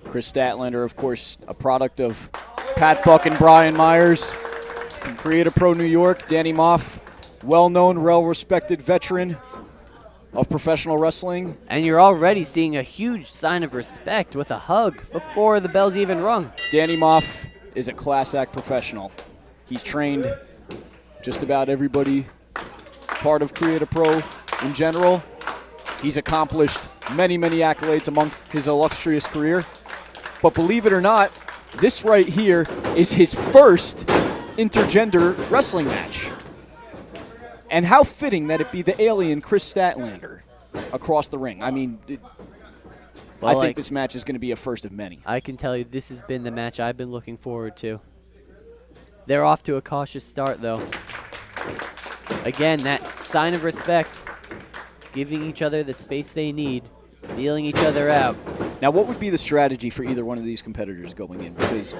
Kris Statlander, of course, a product of Pat Buck and Brian Myers from WrestlePro New York. Danny Maff, well-known, well-respected veteran of professional wrestling. And you're already seeing a huge sign of respect with a hug before the bell's even rung. Danny Maff is a class act professional. He's trained just about everybody part of WrestlePro in general. He's accomplished many, many accolades amongst his illustrious career. But believe it or not, this right here is his first intergender wrestling match. And how fitting that it be the alien Kris Statlander across the ring. I mean, I think this match is going to be a first of many. I can tell you this has been the match I've been looking forward to. They're off to a cautious start, though. Again, that sign of respect, giving each other the space they need, feeling each other out. Now, what would be the strategy for either one of these competitors going in? Because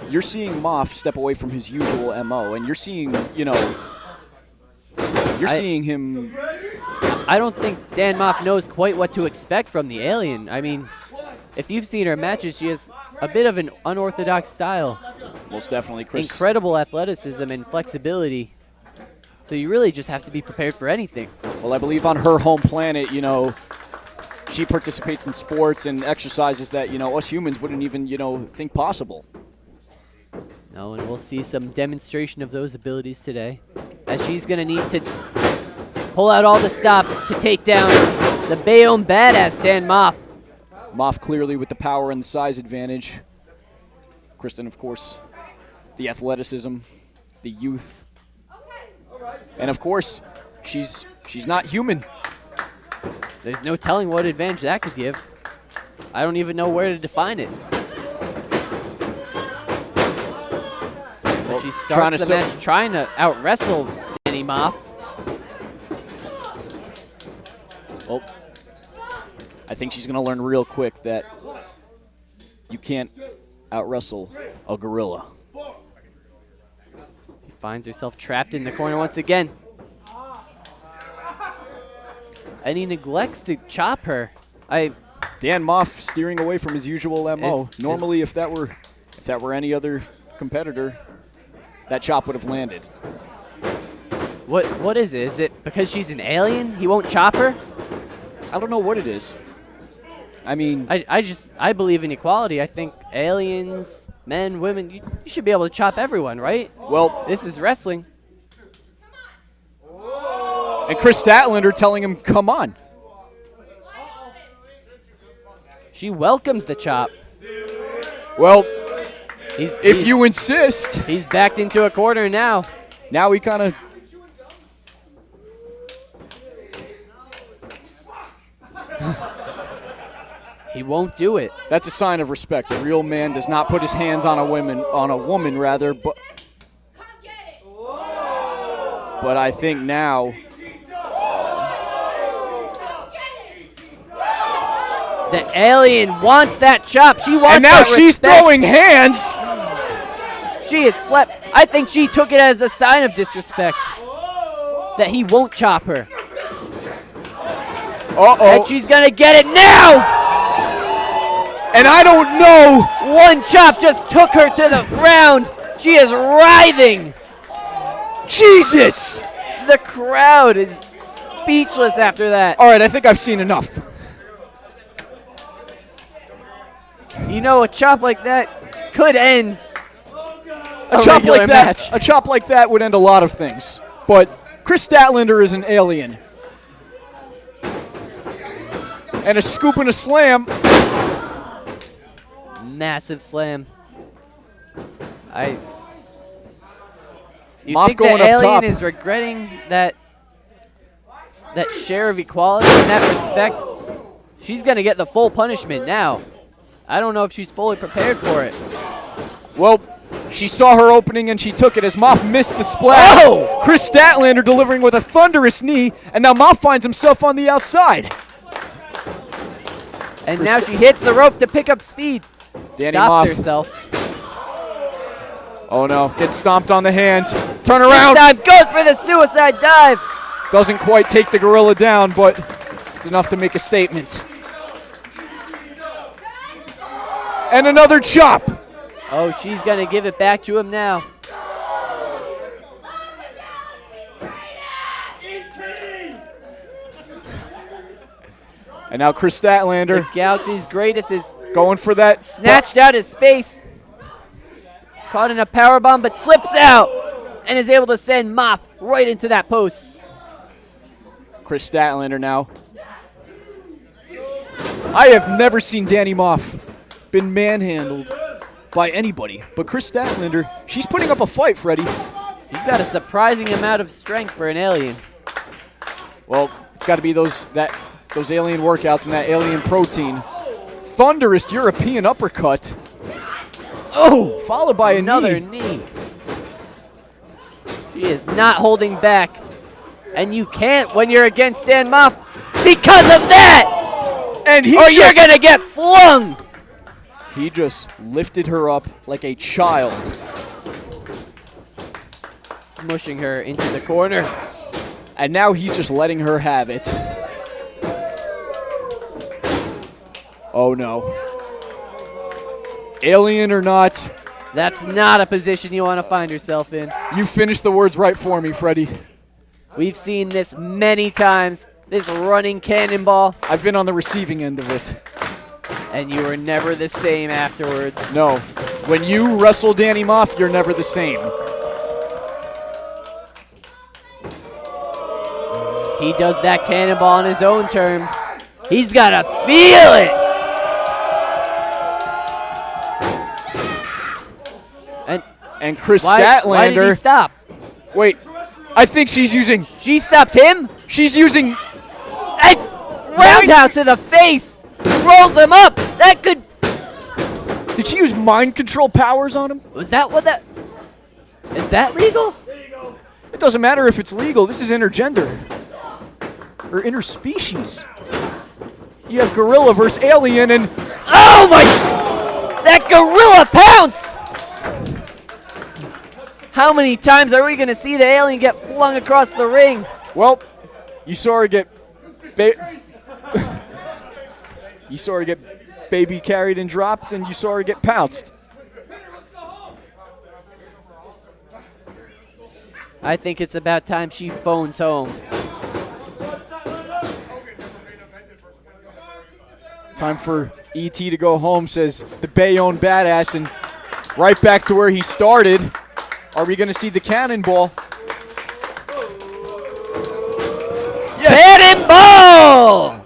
you're seeing Moth step away from his usual MO, and you're seeing, seeing him. I don't think Dan Maff knows quite what to expect from the alien. I mean, if you've seen her matches, she has a bit of an unorthodox style. Most definitely, Kris. Incredible athleticism and flexibility. So you really just have to be prepared for anything. Well, I believe on her home planet, she participates in sports and exercises that, us humans wouldn't even, think possible. No, and we'll see some demonstration of those abilities today, as she's going to need to pull out all the stops to take down the Bayonne badass, Dan Maff. Moth clearly with the power and the size advantage. Kristen, of course, the athleticism, the youth. And, of course, she's not human. There's no telling what advantage that could give. I don't even know where to define it. But she starts the match trying to out-wrestle Danny Maff. Well, I think she's going to learn real quick that you can't out-wrestle a gorilla. She finds herself trapped in the corner once again. And he neglects to chop her. Dan Maff steering away from his usual MO. Normally, if that were any other competitor, that chop would have landed. What is it? Is it because she's an alien? He won't chop her? I don't know what it is. I mean, I believe in equality. I think aliens, men, women, you should be able to chop everyone, right? Well, this is wrestling. And Kris Statlander telling him, come on. She welcomes the chop. Well, if you insist. He's backed into a corner now. Now he kind of... He won't do it. That's a sign of respect. A real man does not put his hands on a woman, rather. But I think now... The alien wants that chop. She wants and now that she's respect. Throwing hands. She had slept. I think she took it as a sign of disrespect that he won't chop her. Uh-oh. And she's going to get it now. And I don't know. One chop just took her to the ground. She is writhing. Jesus. The crowd is speechless after that. All right, I think I've seen enough. A chop like that could end a chop like that would end a lot of things. But Kris Statlander is an alien. And a scoop and a slam. Massive slam. You Moth think going the up alien top. is regretting that share of equality and that respect? She's going to get the full punishment now. I don't know if she's fully prepared for it. Well, she saw her opening and she took it as Moth missed the splash. Oh! Kris Statlander delivering with a thunderous knee, and now Moth finds himself on the outside. And now she hits the rope to pick up speed. Danny Stops Maff. herself. Oh no, gets stomped on the hand. Turn around. This time goes for the suicide dive. Doesn't quite take the gorilla down, but it's enough to make a statement. And another chop. Oh, she's going to give it back to him now. And now Kris Statlander. The Galaxy's greatest is going for that. Snatched out his space. Caught in a powerbomb, but slips out. And is able to send Moth right into that post. Kris Statlander now. I have never seen Danny Maff been manhandled by anybody. But Kris Statlander, she's putting up a fight, Freddie. He's got a surprising amount of strength for an alien. Well, it's got to be those alien workouts and that alien protein. Thunderous European uppercut. Oh, followed by another knee. She is not holding back. And you can't when you're against Dan Maff because of that! And you're going to get flung! He just lifted her up like a child. Smushing her into the corner. And now he's just letting her have it. Oh no. Alien or not. That's not a position you want to find yourself in. You finished the words right for me, Freddie. We've seen this many times. This running cannonball. I've been on the receiving end of it. And you were never the same afterwards. No. When you wrestle Danny Maff, you're never the same. He does that cannonball on his own terms. He's got to feel it. And Kris Statlander. Why did he stop? Wait, I think she's using. She stopped him? She's using. And roundhouse to the face. Rolls him up. That could. Did she use mind control powers on him? Was that what that. Is that legal? It doesn't matter if it's legal. This is intergender. Or interspecies. You have gorilla versus alien and. Oh my. That gorilla pounce! How many times are we going to see the alien get flung across the ring? Well, you saw her get you saw her get baby carried and dropped, and you saw her get pounced. I think it's about time she phones home. Time for ET to go home, says the Bayonne badass, and right back to where he started. Are we going to see the cannonball? Yes. Cannonball!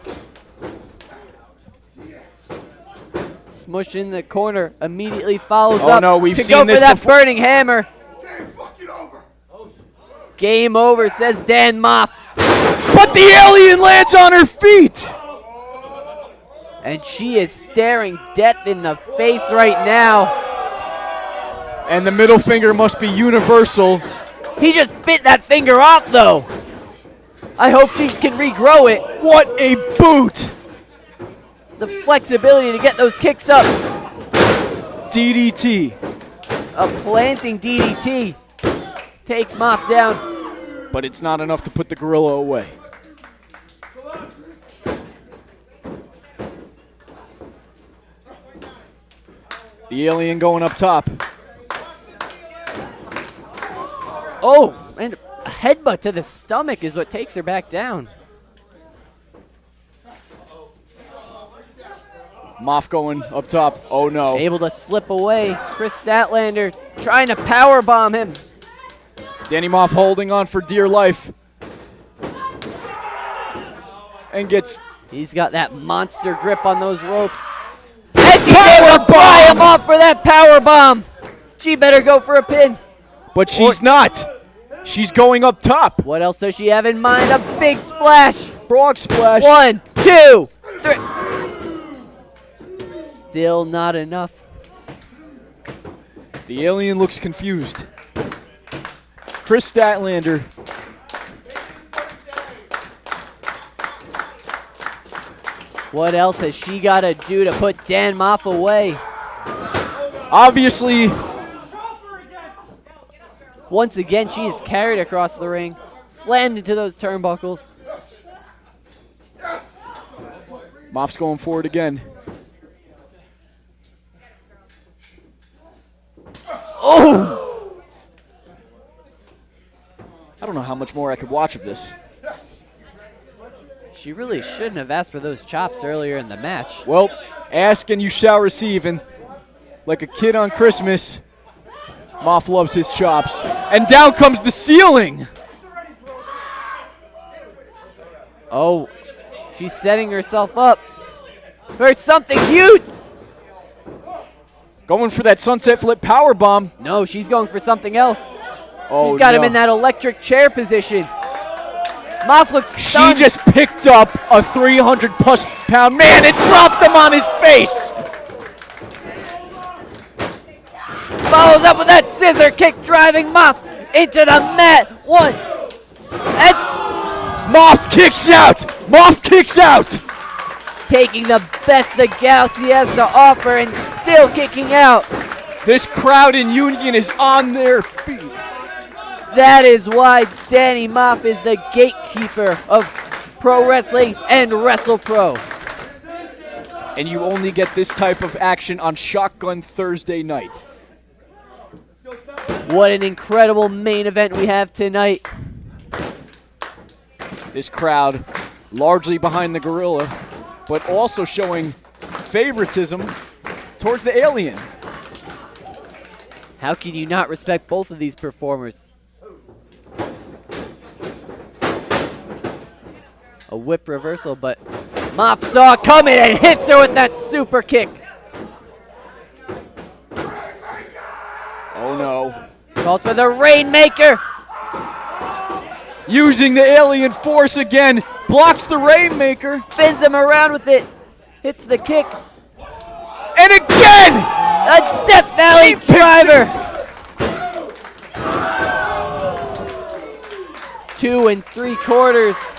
Smush in the corner, immediately follows up. Oh no, we've seen this for that before. burning hammer. Game over, says Dan Maff. But the alien lands on her feet! And she is staring death in the face right now. And the middle finger must be universal. He just bit that finger off, though. I hope she can regrow it. What a boot! The flexibility to get those kicks up. DDT. A planting DDT. Takes Moth down. But it's not enough to put the gorilla away. The alien going up top. Oh, and a headbutt to the stomach is what takes her back down. Moth going up top. Oh no. Able to slip away. Kris Statlander trying to powerbomb him. Danny Maff holding on for dear life. And gets. He's got that monster grip on those ropes. And she's able to pry him off for that powerbomb. She better go for a pin. But she's not. She's going up top. What else does she have in mind? A big splash. Frog splash. 1, 2, 3. Still not enough. The alien looks confused. Kris Statlander. What else has she got to do to put Dan Maff away? Obviously. Once again, she is carried across the ring, slammed into those turnbuckles. Moff's going forward again. Oh! I don't know how much more I could watch of this. She really shouldn't have asked for those chops earlier in the match. Well, ask and you shall receive, and like a kid on Christmas, Moth loves his chops. And down comes the ceiling. Oh, she's setting herself up for something huge. Going for that sunset flip power bomb. No, she's going for something else. Oh, She's got no. him in that electric chair position. Moth looks stunned. She just picked up a 300-plus pound man and dropped him on his face. Follows up with that scissor kick, driving Moth into the mat. One. And Moth kicks out. Moth kicks out. taking the best the Galaxy has to offer and still kicking out. This crowd in Union is on their feet. That is why Danny Maff is the gatekeeper of pro wrestling and WrestlePro. And you only get this type of action on Shotgun Thursday night. What an incredible main event we have tonight. This crowd largely behind the gorilla, but also showing favoritism towards the alien. How can you not respect both of these performers? A whip reversal, but Moff saw it coming and hits her with that super kick. Oh no. Called for the Rainmaker. Using the alien force again, blocks the Rainmaker. Spins him around with it. Hits the kick. And again! A Death Valley driver. 2 3/4.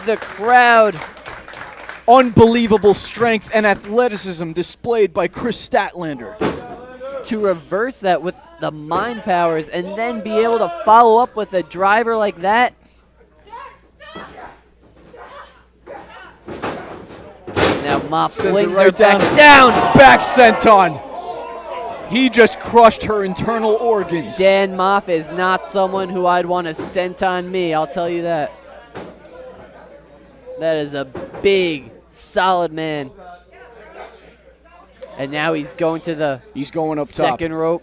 The crowd. Unbelievable strength and athleticism displayed by Kris Statlander. To reverse that with the mind powers and then be able to follow up with a driver like that. Now Moff flings her back down. Back senton. He just crushed her internal organs. Dan Moff is not someone who I'd want to sent on me, I'll tell you that. That is a big, solid man. And now he's going to the going up top. second rope.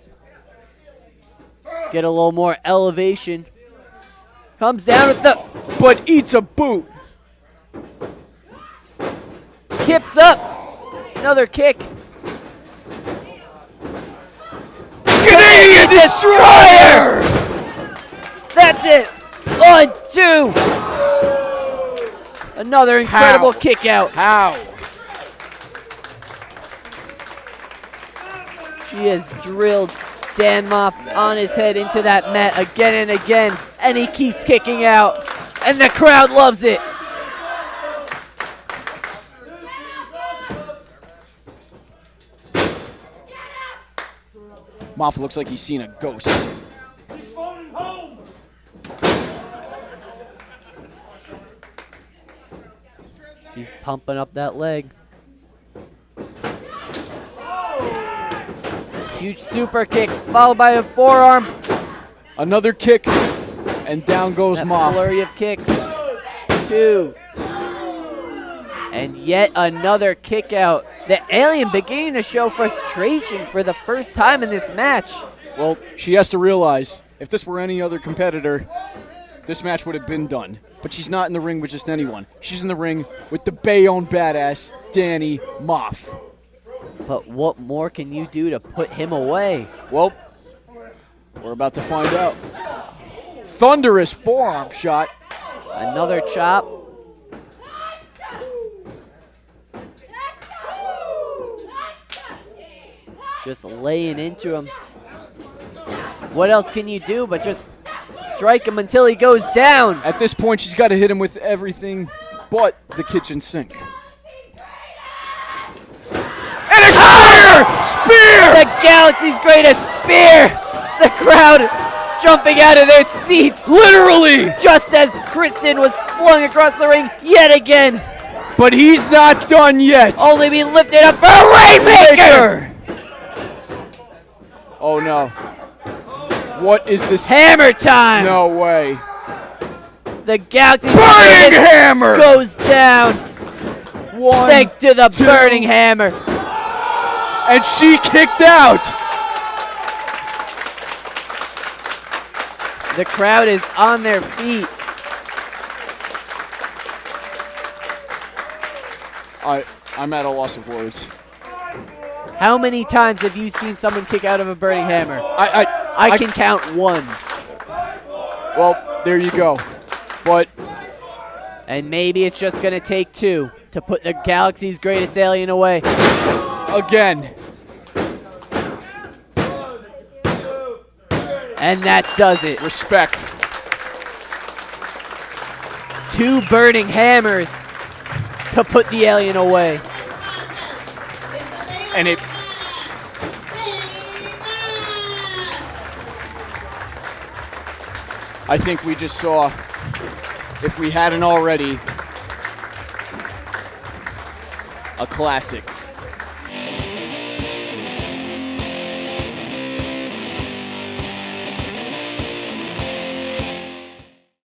Get a little more elevation. Comes down with the... But eats a boot. Kips up. Another kick. Canadian Destroyer! That's it. 1, 2. Another incredible kick out. How? She has drilled Dan Moff on his head into that mat again and again, and he keeps kicking out, and the crowd loves it. Moff looks like he's seen a ghost. He's pumping up that leg. Huge super kick, followed by a forearm. Another kick, and down goes That Moff. flurry of kicks. 2. And yet another kick out. The alien beginning to show frustration for the first time in this match. Well, she has to realize, if this were any other competitor, this match would have been done. But she's not in the ring with just anyone. She's in the ring with the Bayonne badass, Danny Maff. But what more can you do to put him away? Well, we're about to find out. Thunderous forearm shot. Another chop. Just laying into him. What else can you do but just strike him until he goes down? At this point, she's got to hit him with everything but the kitchen sink. And a spear! Spear! The Galaxy's greatest spear! The crowd jumping out of their seats. Literally! Just as Kristen was flung across the ring yet again. But he's not done yet. Only be lifted up for a Rainmaker! Oh no. What is this? Hammer time! No way. The Galaxy Burning hammer! goes down One, thanks to the two, burning hammer. and she kicked out. The crowd is on their feet. I'm at a loss of words. How many times have you seen someone kick out of a burning hammer? I can count one. Well, there you go. But And maybe it's just going to take two to put the Galaxy's greatest alien away. again, And that does it. respect. Two burning hammers to put the alien away. And it. I think we just saw, if we hadn't already, a classic.